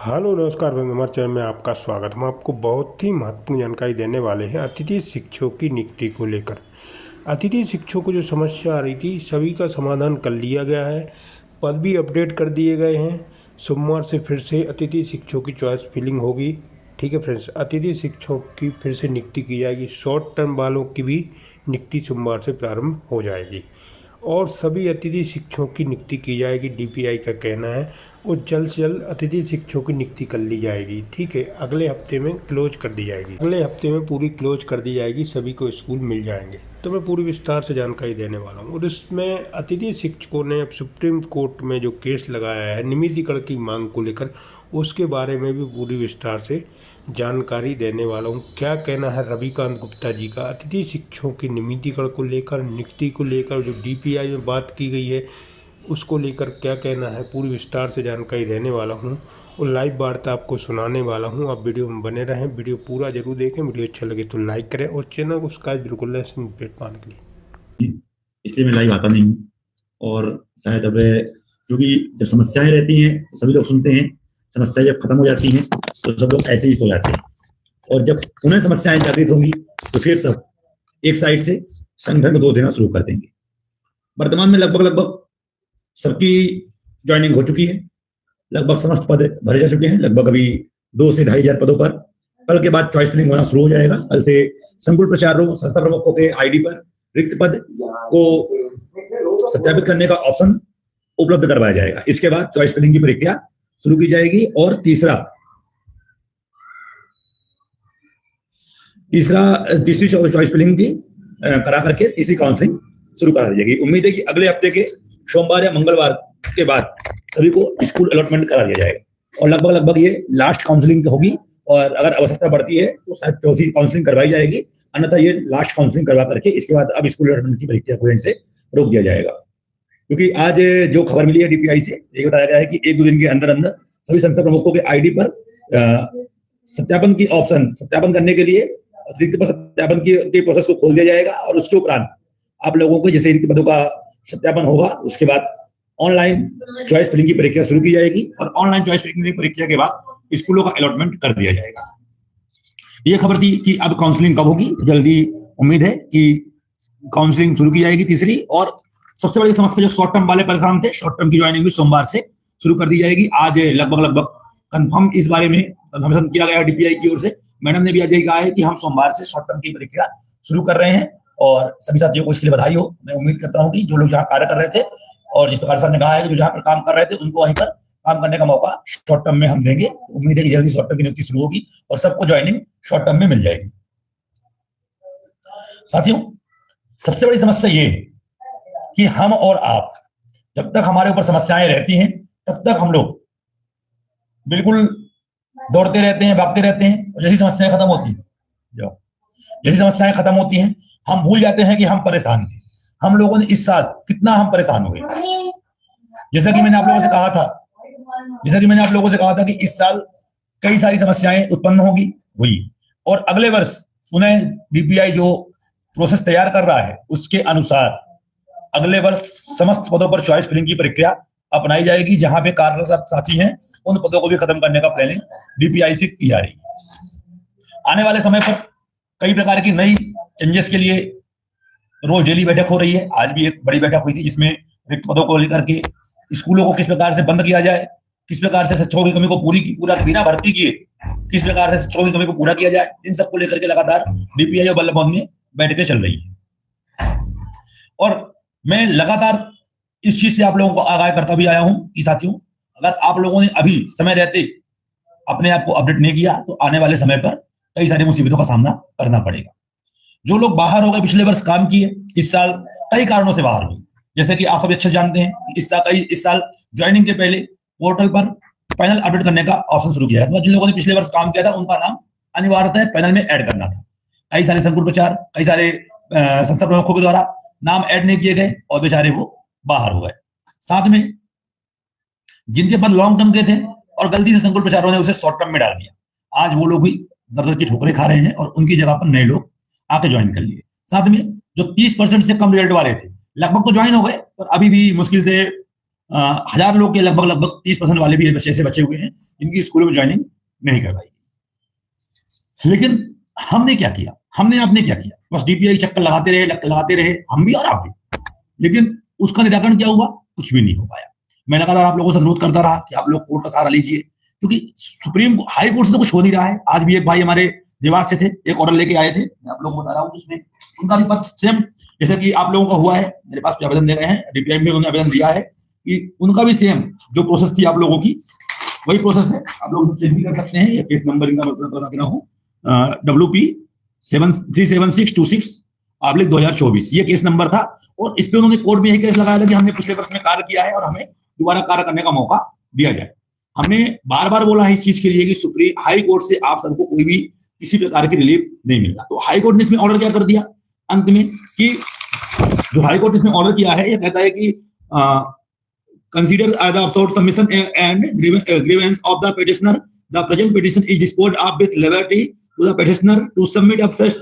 Hello नमस्कार बंधु, हमारे चैनल में आपका स्वागत। हम आपको बहुत ही महत्वपूर्ण जानकारी देने वाले हैं अतिथि शिक्षकों की नियुक्ति को लेकर। अतिथि शिक्षकों को जो समस्या आ रही थी सभी का समाधान कर लिया गया है। पद भी अपडेट कर दिए गए हैं। सोमवार से फिर से अतिथि शिक्षकों की चॉइस फिलिंग होगी। ठीक है फ्रेंड्स, अतिथि शिक्षकों की फिर से नियुक्ति की जाएगी। शॉर्ट टर्म वालों की भी नियुक्ति सोमवार से प्रारंभ हो जाएगी और सभी अतिथि शिक्षकों की नियुक्ति की जाएगी। डीपीआई का कहना है और जल्द से जल्द अतिथि शिक्षकों की नियुक्ति कर ली जाएगी। ठीक है, अगले हफ्ते में क्लोज कर दी जाएगी। अगले हफ्ते में पूरी क्लोज कर दी जाएगी, सभी को स्कूल मिल जाएंगे। तो मैं पूरी विस्तार से जानकारी देने वाला हूँ। और इसमें अतिथि शिक्षकों ने अब सुप्रीम कोर्ट में जो केस लगाया है नियमितीकरण की मांग को लेकर, उसके बारे में भी पूरी विस्तार से जानकारी देने वाला हूँ। क्या कहना है रविकांत गुप्ता जी का अतिथि शिक्षकों की नियमितीकरण को लेकर, नियुक्ति को लेकर, जो डीपीआई में बात की गई है उसको लेकर क्या कहना है, पूरी विस्तार से जानकारी देने वाला हूँ और लाइव वार्ता आपको सुनाने वाला हूँ। आप वीडियो में बने रहें, वीडियो पूरा जरूर देखें। वीडियो अच्छा लगे तो लाइक करें और चैनल को सब्सक्राइब बिल्कुल ना अपडेट पाने के लिए। इसलिए मैं लाइव आता नहीं हूँ। और शायद अब क्योंकि जब समस्याएं रहती हैं तो सभी लोग सुनते हैं, समस्याएं जब खत्म हो जाती हैं तो सब लोग ऐसे ही सो जाते हैं, और जब उन्हें समस्याएं जागृत होंगी तो फिर सब एक साइड से संगठन को दोष देना शुरू कर देंगे। वर्तमान में लगभग सबकी ज्वाइनिंग हो चुकी है, लगभग समस्त पद भरे जा चुके हैं। लगभग अभी 2 से 2,500 पदों पर कल के बाद चॉइस फिलिंग होना शुरू हो जाएगा। कल से संकुल प्रचारकों, संस्था प्रमुखों के आईडी पर रिक्त पद को सत्यापित करने का ऑप्शन उपलब्ध करवाया जाएगा। इसके बाद चॉइस फिलिंग की प्रक्रिया शुरू की जाएगी और तीसरी चॉइस फिलिंग की करा करके तीसरी काउंसलिंग शुरू करा दी जाएगी। उम्मीद है कि अगले हफ्ते के सोमवार या मंगलवार के बाद सभी को स्कूल अलॉटमेंट करा दिया जाएगा और लगभग ये लास्ट काउंसलिंग होगी। और अगर आवश्यकता बढ़ती है तो शायद चौथी काउंसलिंग करवाई जाएगी, अन्यथा ये लास्ट काउंसलिंग करवा करके इसके बाद अब स्कूल अलॉटमेंट की प्रक्रिया को से रोक दिया जाएगा। क्योंकि आज जो खबर मिली है डीपीआई से, ये बताया गया है कि 1-2 दिन के अंदर अंदर सभी संस्था प्रमुखों के आईडी पर सत्यापन करने के लिए रिक्त पद सत्यापन की प्रोसेस को खोल दिया जाएगा। और उसके उपरांत आप लोगों को जैसे रिक्त पदों का सत्यापन होगा उसके बाद ऑनलाइन चॉइस फिलिंग की प्रक्रिया शुरू की जाएगी और ऑनलाइन चॉइस फिलिंग की प्रक्रिया के बाद स्कूलों का अलॉटमेंट कर दिया जाएगा। ये खबर थी कि अब काउंसलिंग कब होगी। जल्दी उम्मीद है कि काउंसलिंग शुरू की जाएगी तीसरी। और सबसे बड़ी समस्या जो शॉर्ट टर्म वाले परेशान थे, शॉर्ट टर्म की ज्वाइनिंग भी सोमवार से शुरू कर दी जाएगी। आज लगभग कंफर्म इस बारे में कंफर्मेशन किया गया डीपीआई की ओर से। मैडम ने भी आज यही कहा है कि हम सोमवार से शॉर्ट टर्म की प्रक्रिया शुरू कर रहे हैं और सभी साथियों को इसके लिए बधाई हो। मैं उम्मीद करता हूं कि जो लोग जहां कार्य कर रहे थे और जिस प्रकार सर ने कहा है कि जो जहां पर काम कर रहे थे उनको वहीं पर काम करने का मौका शॉर्ट टर्म में हम देंगे। उम्मीद है कि जल्दी शॉर्ट टर्म की नियुक्ति शुरू होगी और सबको ज्वाइनिंग शॉर्ट टर्म में मिल जाएगी। साथियों, सबसे बड़ी समस्या ये है कि हम और आप जब तक हमारे ऊपर समस्याएं रहती हैं तब तक हम लोग बिल्कुल दौड़ते रहते हैं, भागते रहते हैं। और जैसी समस्याएं खत्म होती हैं हम भूल जाते हैं कि हम परेशान थे। हम लोगों ने इस साल कितना हम परेशान हुए। जैसा कि मैंने आप लोगों से कहा था कि इस साल कई सारी समस्याएं उत्पन्न हुई और अगले वर्ष पुनः डीपीआई जो प्रोसेस तैयार कर रहा है उसके अनुसार अगले वर्ष समस्त पदों पर चॉइस फिलिंग की प्रक्रिया अपनाई जाएगी। जहां पे कार्यरत साथी हैं उन पदों को भी खत्म करने का प्लानिंग डीपीआई से की जा रही है। आने वाले समय पर कई प्रकार की नई चेंजेस के लिए रोज डेली बैठक हो रही है। आज भी एक बड़ी बैठक हुई थी जिसमें रिक्त पदों को लेकर के स्कूलों को किस प्रकार से बंद किया जाए, किस प्रकार से शिक्षकों की कमी को पूरा बिना भर्ती किए किस प्रकार से शिक्षकों की कमी को पूरा किया जाए, इन सबको लेकर के लगातार डीपीआई और बल्लभ भवन में बैठकें चल रही है। और मैं लगातार इस चीज से आप लोगों को आगाह करता भी आया हूं कि साथियों, अगर आप लोगों ने अभी समय रहते अपने आप को अपडेट नहीं किया तो आने वाले समय पर कई सारी मुसीबतों का सामना करना पड़ेगा। जो लोग बाहर हो गए, पिछले वर्ष काम किए, इस साल कई कारणों से बाहर हुए, जैसे कि आप सभी अच्छे जानते हैं कि इस साल ज्वाइनिंग के पहले पोर्टल पर पैनल अपडेट करने का ऑप्शन शुरू किया है। तो जिन लोगों ने पिछले वर्ष काम किया था उनका नाम अनिवार्यतः पैनल में ऐड करना था। कई सारे संकुल प्रचार, कई सारे संस्था प्रमुखों के द्वारा नाम ऐड नहीं किए गए और बेचारे वो बाहर हो गए। साथ में जिनके पद लॉन्ग टर्म के थे और गलती से संकुल प्रचारों ने उसे शॉर्ट टर्म में डाल दिया, आज वो लोग भी दर की ठोकरें खा रहे हैं और उनकी जगह पर नए लोग आके ज्वाइन कर लिए। साथ में जो 30% से कम रिजल्ट वाले थे लगभग तो ज्वाइन हो गए, पर अभी भी मुश्किल से 1000 लोग के लगभग लगभग 30% वाले भी बच्चे ऐसे बचे हुए हैं जिनकी स्कूलों में ज्वाइनिंग नहीं करवाई। लेकिन हमने क्या किया, आपने क्या किया, बस डीपीआई चक्कर लगाते रहे हम भी और आप भी। लेकिन उसका निराकरण क्या हुआ? कुछ भी नहीं हो पाया। मैं लगातार आप लोगों से अनुरोध करता रहा कि आप लोग कोर्ट का सहारा लीजिए, क्योंकि हाई कोर्ट से तो कुछ हो नहीं रहा है। आज भी एक भाई हमारे देवास से थे, एक ऑर्डर लेके आए थे, मैं आप लोगों को बता रहा हूँ, जिसमें उनका भी पक्ष सेम जैसा कि आप लोगों का हुआ है, मेरे पास आवेदन दे रहे हैं, डीपीआई में उन्होंने आवेदन दिया है कि उनका भी सेम जो प्रोसेस थी आप लोगों की वही प्रोसेस है। आप लोग चेक भी कर सकते हैं, ये केस नंबर इनका मैं बता दे रहा हूँ, WP 37626 ऑब्लिक 2024 ये केस नंबर था। और इस पे उन्होंने कोर्ट में यही केस लगाया था कि हमने पिछले वर्ष में कार्य किया है और हमें दोबारा कार्य करने का मौका दिया जाए। हमने बार बार बोला है इस चीज के लिए कि सुप्रीम हाई कोर्ट से आप सबको कोई भी किसी प्रकार की रिलीफ नहीं मिलता। तो हाई कोर्ट ने इसमें ऑर्डर क्या कर दिया अंत में, कि जो हाई कोर्ट ने इसमें ऑर्डर किया है, ये कहता है कि consider as the absurd submission and grievance of the petitioner, the present petition is disposed of with liberty to the petitioner to submit a fresh,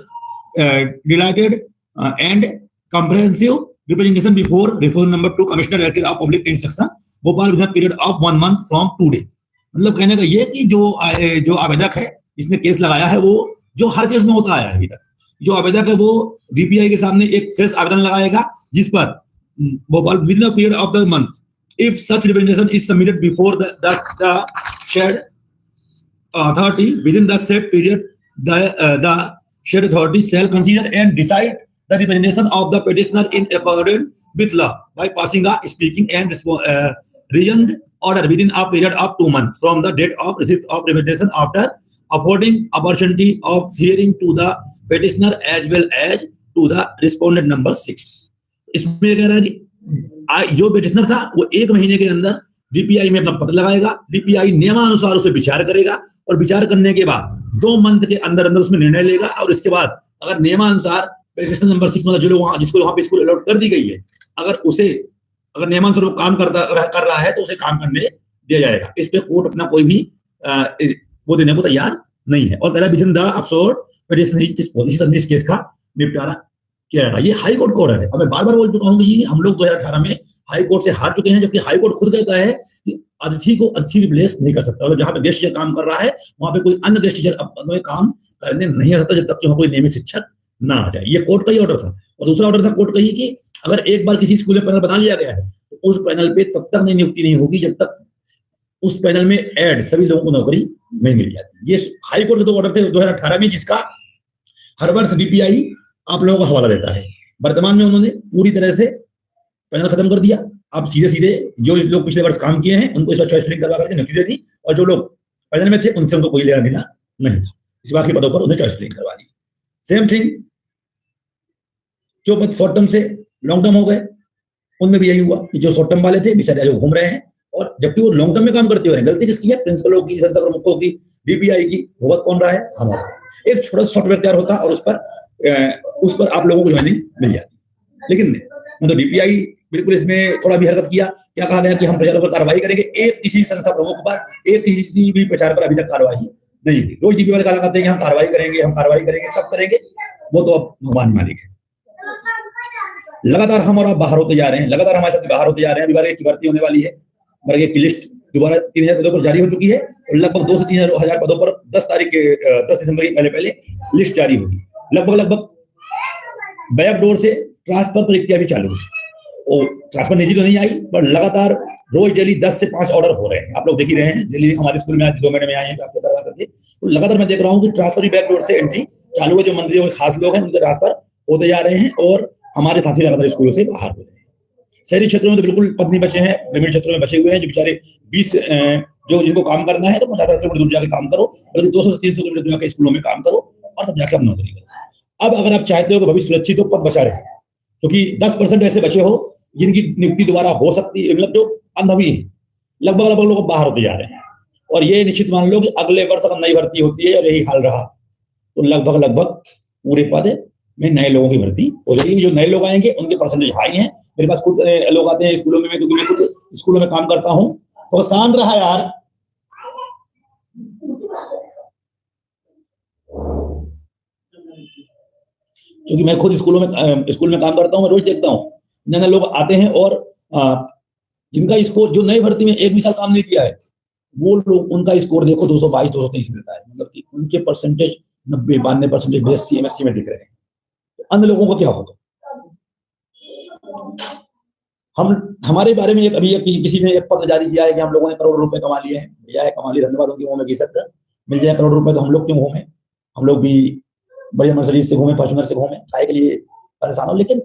delighted and comprehensive representation before referral number 2 Commissioner Director of Public Instruction, Bhopal within a period of 1 month from today। मतलब कहने का ये कि जो आवेदक है इसने case लगाया है, वो जो हर केस में होता है अभी तक, जो आवेदक है वो डीपीआई के सामने एक फ्रेश आवेदन लगाएगा जिस पर Bhopal with the period of the month if such representation is submitted before the shared authority within the said period, the shared authority shall consider and decide the representation of the petitioner in accordance with law by passing a speaking and reasoned order within a period of 2 months from the date of receipt of representation, after affording opportunity of hearing to the petitioner as well as to the respondent number 6। इसमें कह रहा है कि जो petitioner था वो 1 महीने के अंदर डीपीआई में अपना पत्र लगाएगा, डीपीआई नियमानुसार उसे विचार करेगा और विचार करने के बाद 2 मंथ के अंदर अंदर उसमें निर्णय लेगा। और इसके बाद अगर नियमानुसार पिटिशन नंबर 6 मतलब जो लोग जिसको वहां पे स्कूल अलॉट कर दी गई है, अगर नियमानुसार वो काम कर रहा है तो उसे काम करने दिया जाएगा। इस पे कोर्ट अपना कोई भी वो देने को तैयार नहीं है। और पहला विजन द अब्सोर्ड पिटिशन इस केस का निपटारा किया जाएगा। ये हाई कोर्ट का ऑर्डर है। अब मैं बार बार बोल चुका हूं कि हम लोग 2018 में हाई कोर्ट से हार चुके हैं, जबकि हाई कोर्ट खुद कहता है कि अतिथि को अतिथि रिप्लेस नहीं कर सकता। जहां पे गेस्ट टीचर काम कर रहा है वहां पे कोई अन्य गेस्ट टीचर अपने काम करने नहीं आ सकता जब तक कि वहां कोई नियमित शिक्षक ना आ जाए। ये कोर्ट का ही ऑर्डर था। और दूसरा ऑर्डर था कोर्ट का ही कि अगर एक बार किसी स्कूल में पैनल बना लिया गया है तो उस पैनल पे तब तक नियुक्ति नहीं होगी जब तक उस पैनल में ऐड सभी लोगों को नौकरी नहीं मिल जाती। ये हाई कोर्ट के 2 ऑर्डर थे 2018 में, जिसका हर वर्ष डीपीआई आप लोगों को हवाला देता है। वर्तमान में उन्होंने पूरी तरह से पैनल खत्म कर दिया। अब सीधे सीधे जो लोग पिछले वर्ष काम किए हैं उनको इस बार चॉइस फिलिंग करवा करके नियुक्ति दे दी, और जो लोग पैनल में थे उनसे उनको कोई लेना देना नहीं था। इस बाकी पदों पर उन्हें चॉइस फिलिंग करवा दी। सेम थिंग जो पद शॉर्ट टर्म से लॉन्ग टर्म हो गए उनमें भी यही हुआ कि जो शॉर्ट टर्म वाले थे बेचारे जो घूम रहे हैं, और जबकि वो लॉन्ग टर्म में काम करते हुए गलती किसकी है? प्रिंसिपलों की, संस्था प्रमुखों की, डीपीआई की। भुगत कौन रहा है? हमारा। एक छोटा सा सॉफ्टवेयर तैयार होता और उस पर आप लोगों को ज्वाइनिंग मिल जाती। लेकिन तो डीपीआई बिल्कुल इसमें थोड़ा भी हरकत किया। क्या कहा गया कि हम प्रचार पर कार्रवाई करेंगे। एक किसी संस्था प्रमुख पर, एक किसी भी प्रचार पर अभी तक कार्रवाई नहीं हुई। रोज डीपीआई वाले कहते हैं कि हम कार्रवाई करेंगे। कब करेंगे वो तो अब भगवान मालिक है। लगातार हम और आप बाहर होते जा रहे हैं, लगातार हमारे साथ बाहर होते जा रहे हैं। विभाग की भर्ती होने वाली है। वर्ग की लिस्ट दोबारा 3000 पदों पर जारी हो चुकी है और लगभग 2 से 3000 पदों पर 10 दिसंबर के पहले लिस्ट जारी होगी। लगभग बैकडोर से ट्रांसफर प्रक्रिया भी चालू है। और ट्रांसफर निधि तो नहीं आई, पर लगातार रोज डेली 10 से 5 ऑर्डर हो रहे हैं। आप लोग देख ही रहे हैं, डेली हमारे स्कूल में आज 2 महीने में आए हैं ट्रांसफर करवा करके। तो लगातार मैं देख रहा हूँ कि ट्रांसफर भी बैकडोर से एंट्री चालू है। जो मंत्रियों के खास लोग हैं उनके ट्रांसफर होते जा रहे हैं और हमारे साथी लगातार स्कूलों से बाहर हो रहे हैं। शहरी क्षेत्रों में तो बिल्कुल पद नहीं बचे हैं, ग्रामीण क्षेत्रों में बचे हुए हैं। जो बेचारे 20 जो जिनको काम करना है तो 50 किलोमीटर दूर जाकर काम करो, बल्कि 200 से 300 किलोमीटर दूर जाकर स्कूलों में काम करो और तब जाकर आप नौकरी करो। अब अगर आप चाहते हो कि भविष्य सुरक्षित हो, पद बचा रहे, क्योंकि 10% ऐसे बचे हो जिनकी नियुक्ति दोबारा हो सकती है, मतलब जो अनुभवी है, लगभग लोग बाहर होते जा रहे हैं। और ये निश्चित मान लो कि अगले वर्ष अगर नई भर्ती होती है और यही हाल रहा तो लगभग पूरे पद में नए लोगों की भर्ती हो जाएगी। जो नए लोग आएंगे उनके परसेंटेज हाई हैं। मेरे पास खुद लोग आते हैं स्कूलों में, क्योंकि मैं खुद स्कूलों में काम करता हूं। तो शांत रहा यार। क्योंकि मैं खुद स्कूल में काम करता हूं, मैं रोज देखता हूं नए लोग आते हैं और जिनका स्कोर, जो नई भर्ती में एक भी साल काम नहीं किया है, वो लोग, उनका स्कोर देखो 222 223 मिलता है। मतलब कि उनके परसेंटेज 90 92% BSc MSc में दिख रहे हैं। तो अन्य लोगों का क्या होगा? हमारे बारे में किसी ने एक पत्र जारी किया है कि हम लोगों ने करोड़ रुपए कमा लिए हैं। भैया है, कमा लिए, धन्यवाद उनकी मुंह में घी सकता, मिल जाए करोड़ रुपए तो हम लोग क्यों घूमे? हम लोग भी बढ़िया मर्सिडीज से घूमे, फॉर्च्यूनर से घूमे, काय के लिए परेशान हो? लेकिन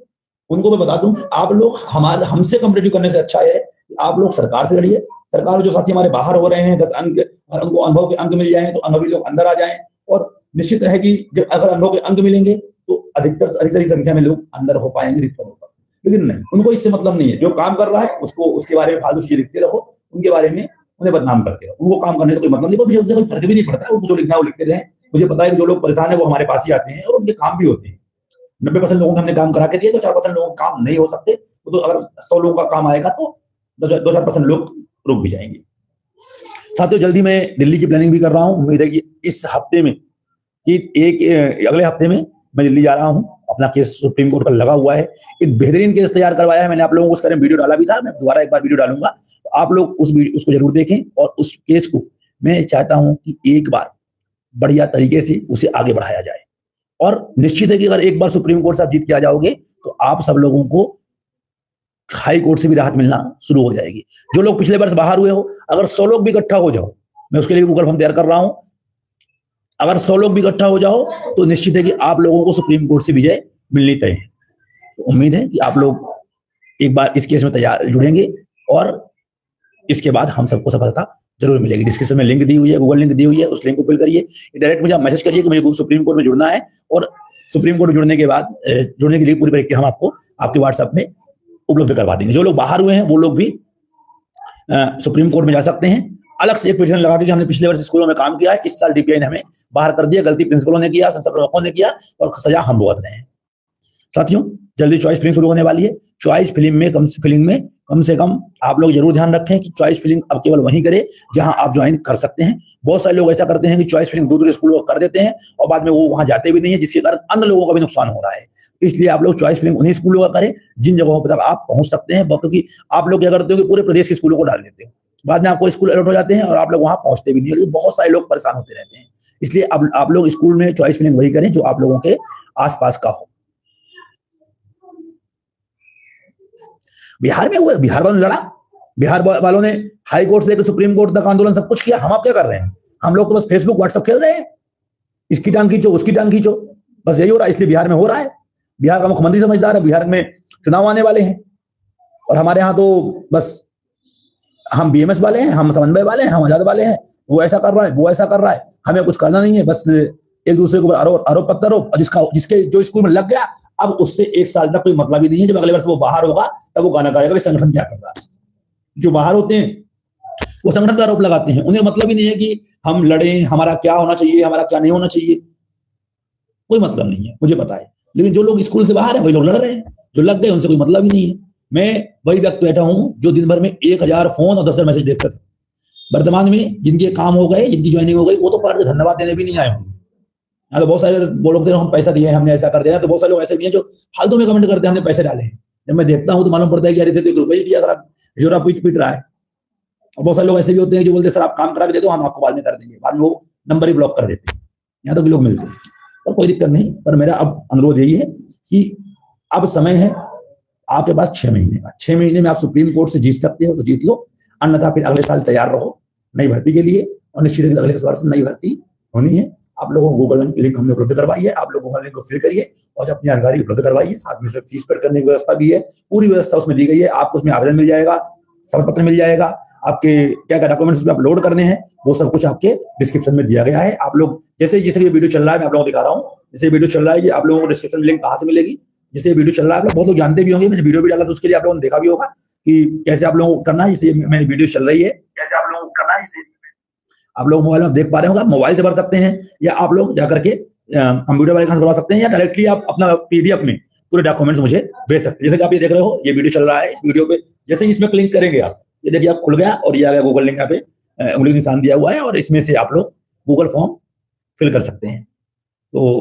उनको मैं बता दूं कि आप लोग हमसे कॉम्पिटिटिव करने से अच्छा है कि आप लोग सरकार से लड़िए। सरकार में जो साथी हमारे बाहर हो रहे हैं 10 अंक, और उनको अनुभव के अंक मिल जाए तो अनुभवी लोग अंदर आ जाएं। और निश्चित है कि जब अगर अनुभव के अंक मिलेंगे तो अधिकतर संख्या में लोग अंदर हो पाएंगे, रिक्त हो पाएंगे। लेकिन नहीं, उनको इससे मतलब नहीं है। जो काम कर रहा है उसको, उसके बारे में फालतू चीजें लिखते रहो, उनके बारे में उन्हें बदनाम करते रहो। उनको काम करने से कोई मतलब नहीं, मुझे उससे कोई फर्क भी नहीं पड़ता है। उनको जो लिखना है वो लिखते रहे। मुझे पता है कि जो लोग परेशान है वो हमारे पास ही आते हैं और उनके काम भी होते हैं। 90% लोगों को हमने काम करा के दिया, तो 4% लोगों का काम नहीं हो सकते। तो अगर 100 लोगों का काम आएगा तो 2-4% लोग रुक भी जाएंगे। साथियों, जल्दी मैं दिल्ली की प्लानिंग भी कर रहा हूं। उम्मीद है कि इस हफ्ते में, कि अगले हफ्ते में मैं दिल्ली जा रहा हूं। अपना केस सुप्रीम कोर्ट का लगा हुआ है। एक बेहतरीन केस तैयार करवाया है मैंने, आप लोगों को उसका वीडियो डाला भी था, मैं दोबारा एक बार वीडियो डालूंगा, तो आप लोग उसको जरूर देखें। और उस केस को मैं चाहता हूं कि एक बार बढ़िया तरीके से उसे आगे बढ़ाया जाए। और निश्चित है कि अगर एक बार सुप्रीम कोर्ट से आप जीत के आ जाओगे तो आप सब लोगों को हाई कोर्ट से भी राहत मिलना शुरू हो जाएगी। जो लोग पिछले वर्ष बाहर हुए हो, अगर 100 लोग भी इकट्ठा हो जाओ, मैं उसके लिए गूगल फॉर्म तैयार कर रहा हूं, अगर 100 लोग भी इकट्ठा हो जाओ तो निश्चित है कि आप लोगों को सुप्रीम कोर्ट से विजय मिलनी तय है। तो उम्मीद है कि आप लोग एक बार इस केस में तैयार जुड़ेंगे और इसके बाद हम सबको सफलता जरूर मिलेगी। डिस्क्रिप्शन में लिंक दी हुई है, गूगल लिंक दी हुई है, उस लिंक को फिल करिए। डायरेक्ट मुझे मैसेज करिए कि मुझे सुप्रीम कोर्ट में जुड़ना है, और सुप्रीम कोर्ट में जुड़ने के बाद जुड़ने के लिए पूरी प्रक्रिया हम आपको आपके व्हाट्सएप में उपलब्ध करवा देंगे। जो लोग बाहर हुए हैं वो लोग भी सुप्रीम कोर्ट में जा सकते हैं। अलग से एक पिटीशन लगा के, हमने पिछले वर्ष स्कूलों में काम किया है, इस साल DPI ने हमें बाहर कर दिया। गलती प्रिंसिपलों ने किया, संस्था प्रमुखों ने किया, और सजा हम भुगत रहे हैं। साथियों, जल्दी चॉइस फिलिंग शुरू होने वाली है। चॉइस फिलिंग में कम से कम आप लोग जरूर ध्यान रखें कि चॉइस फिलिंग अब केवल वहीं करें जहां आप ज्वाइन कर सकते हैं। बहुत सारे लोग ऐसा करते हैं कि चॉइस फिलिंग दूर स्कूलों को कर देते हैं और बाद में वो वहां जाते भी नहीं है, जिसके कारण अन्य लोगों का भी नुकसान हो रहा है। इसलिए आप लोग चॉइस फिलिंग उन्हीं स्कूलों का करें जिन जगहों पर तक आप पहुंच सकते हैं। क्योंकि आप लोग क्या करते हो कि पूरे प्रदेश के स्कूलों को डाल देते हो, बाद में आपको स्कूल अलॉट हो जाते हैं और आप लोग वहां पहुंचते भी नहीं है। बहुत सारे लोग परेशान होते रहते हैं। इसलिए अब आप लोग स्कूल में चॉइस फिलिंग वही करें जो आप लोगों के आसपास का हो। बिहार में हुआ, बिहार वालों ने लड़ा, बिहार वालों ने हाई कोर्ट से लेकर सुप्रीम कोर्ट तक आंदोलन सब कुछ किया। हम आप क्या कर रहे हैं? हम लोग तो बस फेसबुक व्हाट्सएप खेल रहे हैं, इसकी टांग खींचो उसकी टांग खींचो, बस यही हो रहा है। इसलिए बिहार में हो रहा है। बिहार का मुख्यमंत्री समझदार है, बिहार में चुनाव आने वाले हैं, और हमारे यहाँ तो बस हम BMS वाले हैं, हम समन्वय वाले हैं, हम आजाद वाले हैं। वो ऐसा कर रहा है, वो ऐसा कर रहा है, हमें कुछ करना नहीं है, बस एक दूसरे के ऊपर आरोप प्रत्यारोप। और जिसके जो स्कूल में लग गया, अब उससे 1 साल तक कोई मतलब ही नहीं है। जब अगले वर्ष वो बाहर होगा तब वो गाना गाएगा कि संगठन क्या कर रहा है। जो बाहर होते हैं वो संगठन का आरोप लगाते हैं, उन्हें मतलब ही नहीं है कि हम लड़े, हमारा क्या होना चाहिए, हमारा क्या नहीं होना चाहिए, कोई मतलब नहीं है, मुझे पता है। लेकिन जो लोग स्कूल से बाहर है वही लोग लड़ रहे हैं, जो लग गए उनसे कोई मतलब ही नहीं है। मैं वही व्यक्ति बैठा हूं जो दिन भर में 1000 फोन और 10 मैसेज देखता था। वर्तमान में जिनके काम हो गए, जिनकी ज्वाइनिंग हो गई, वो तो पढ़ के धन्यवाद देने भी नहीं आए होंगे। तो बहुत सारे वो लोग हम पैसा दिए, हमने ऐसा कर दिया। तो बहुत सारे लोग ऐसे भी हैं जो फालतू में कमेंट करते हैं हमने पैसे डाले हैं। जब मैं देखता हूं तो मालूम पड़ता है कि यार इतने रुपए ही दिया, अगर आप जोरा पीट रहा है। और बहुत सारे लोग ऐसे भी होते हैं जो बोलते हैं सर आप काम करा के दे दो, हम आपको बाद में कर देंगे, बाद में वो नंबर ही ब्लॉक कर देते हैं। यहाँ तो भी लोग मिलते हैं, पर कोई दिक्कत नहीं। पर मेरा अब अनुरोध यही है कि अब समय है आपके पास 6 महीने का। 6 महीने में आप सुप्रीम कोर्ट से जीत सकते हो तो जीत लो, अन्यथा फिर अगले साल तैयार रहो नई भर्ती के लिए। और निश्चित है अगले वर्ष नई भर्ती होनी है। आप लोगों को गूगल लिंक हमने उपलब्ध करवाई है, आप लोग गूगल लिंक को फिल करिए और अपनी जानकारी उपलब्ध करवाइए। साथ में फीस पेड करने की व्यवस्था भी है, पूरी व्यवस्था उसमें दी गई है। आपको उसमें आवेदन मिल जाएगा, शपथ पत्र मिल जाएगा, आपके क्या क्या डॉक्यूमेंट्स उसमें अपलोड करने हैं वो सब कुछ आपके डिस्क्रिप्शन में दिया गया है। आप लोग जैसे ये वीडियो चल रहा है, मैं आप लोगों को दिखा रहा हूँ, जैसे वीडियो चल रहा है, ये आप लोगों को डिस्क्रिप्शन में लिंक कहाँ से मिलेगी, जैसे वीडियो चल रहा है। आप लोग बहुत लोग जानते भी होंगे, मैंने वीडियो भी डाला था उसके लिए, आप लोगों ने देखा भी होगा कि कैसे आप लोगों को करना है। जैसे मेरी वीडियो चल रही है, कैसे आप लोगों को करना है, इसे आप लोग मोबाइल में देख पा रहे होंगे। आप मोबाइल से भर सकते हैं, या आप लोग जाकर के कंप्यूटर वाले खान से भरवा सकते हैं, या डायरेक्टली आप अपना PDF में पूरे डॉक्यूमेंट्स मुझे भेज सकते हैं। जैसे कि आप ये देख रहे हो, ये वीडियो चल रहा है, इस वीडियो पे जैसे ही इसमें क्लिक करेंगे आप, ये देखिए आप खुल गया और ये आ गया गूगल लिंक, यहाँ पे उंगली निशान दिया हुआ है, और इसमें से आप लोग गूगल फॉर्म फिल कर सकते हैं। तो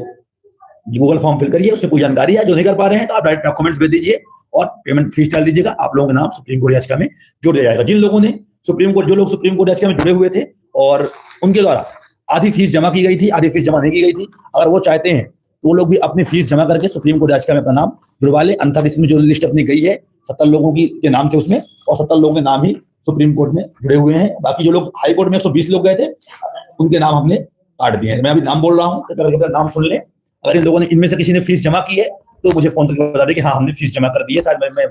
गूगल फॉर्म फिल करिए, उसमें कोई जानकारी है जो नहीं कर पा रहे हैं तो आप डायरेक्ट डॉक्यूमेंट्स भेज दीजिए और पेमेंट फीस डाल दीजिएगा। आप लोगों का नाम सुप्रीम कोर्ट याचिका में जोड़ दिया जाएगा। जिन लोगों ने जो लोग सुप्रीम कोर्ट याचिका में जुड़े हुए थे और उनके द्वारा आधी फीस जमा की गई थी, आधी फीस जमा नहीं की गई थी, अगर वो चाहते हैं तो वो लोग भी अपनी फीस जमा करके सुप्रीम कोर्ट याचिका में अपना नाम जुड़वा ले। अन्यथा इसमें जो लिस्ट अपनी गई है 70 लोगों की के नाम थे उसमें, और 70 लोगों के नाम ही सुप्रीम कोर्ट में जुड़े हुए हैं। बाकी जो लोग हाई कोर्ट में 120 लोग गए थे उनके नाम हमने काट दिए हैं। मैं अभी नाम बोल रहा हूँ, तो नाम सुन ले। अगर इन लोगों ने, इनमें से किसी ने फीस जमा की है तो मुझे फोन करके बता दे कि हाँ हमने फीस जमा कर दी है। शायद मैं